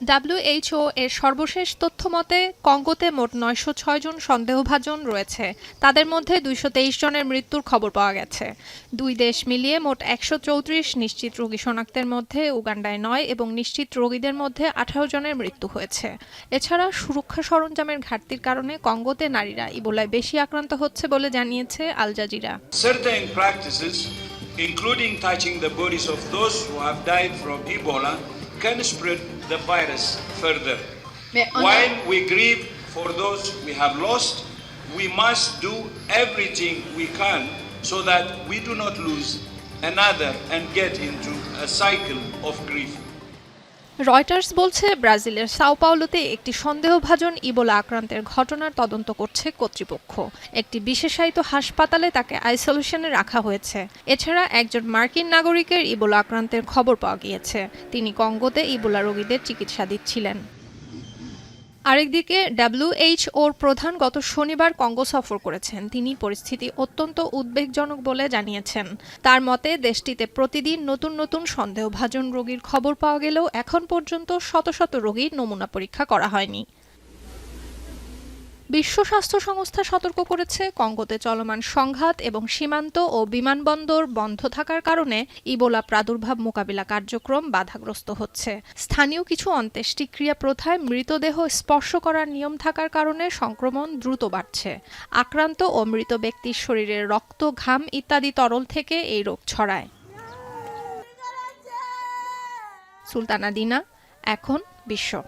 WHO এর সর্বশেষ তথ্যমতে কঙ্গোতে মোট ৯০৬ জন সন্দেহভাজন রয়েছে। তাদের মধ্যে ২২৩ জনের মৃত্যুর খবর পাওয়া গেছে। দুই দেশ মিলিয়ে মোট ১৩৪ নিশ্চিত রোগী শনাক্তের মধ্যে উগান্ডায় ৯ এবং নিশ্চিত রোগীদের মধ্যে ১৮ জনের মৃত্যু হয়েছে। এছাড়া সুরক্ষা সরঞ্জামের ঘাটতির কারণে কঙ্গোতে নারীরা ইবোলায় বেশি আক্রান্ত হচ্ছে বলে জানিয়েছে Al Jazeera. Certain practices, including touching the bodies of those who have died from Ebola, can spread the virus further. While we grieve for those we have lost, we must do everything we can so that we do not lose another and get into a cycle of grief. Reuters বলছে ব্রাজিলের Sao পাওলোতে একটি সন্দেহভাজন Ebola আক্রান্তের ঘটনার তদন্ত করছে কর্তৃপক্ষ। একটি বিশেষায়িত হাসপাতালে তাকে আইসোলেশনে রাখা হয়েছে। এছাড়া একজন মার্কিন নাগরিকের ইবোলা আক্রান্তের খবর পাওয়া গিয়েছে। তিনি কঙ্গোতে ইবোলা রোগীদের চিকিৎসা দিচ্ছিলেন। আরেকদিকে WHO-র প্রধান গত শনিবার কঙ্গো সফর করেছেন। তিনি পরিস্থিতি অত্যন্ত উদ্বেগজনক বলে জানিয়েছেন। তার মতে দেশটিতে প্রতিদিন নতুন নতুন সন্দেহভাজন রোগীর খবর পাওয়া গেলেও এখন পর্যন্ত শত শত রোগীর নমুনা পরীক্ষা করা হয়নি। বিশ্ব স্বাস্থ্য সংস্থা সতর্ক করেছে, কঙ্গোতে চলমান সংঘাত এবং সীমান্ত ও বিমানবন্দর বন্ধ থাকার কারণে ইবোলা প্রাদুর্ভাব মোকাবিলা কার্যক্রম বাধাগ্রস্ত হচ্ছে। স্থানীয় কিছু অন্ত্যেষ্টিক্রিয়া প্রথায় মৃতদেহ স্পর্শ করার নিয়ম থাকার কারণে সংক্রমণ দ্রুত বাড়ছে। আক্রান্ত ও মৃত ব্যক্তির শরীরের রক্ত, ঘাম ইত্যাদি তরল থেকে এই রোগ ছড়ায়। সুলতানা দিনা, এখন বিশ্ব।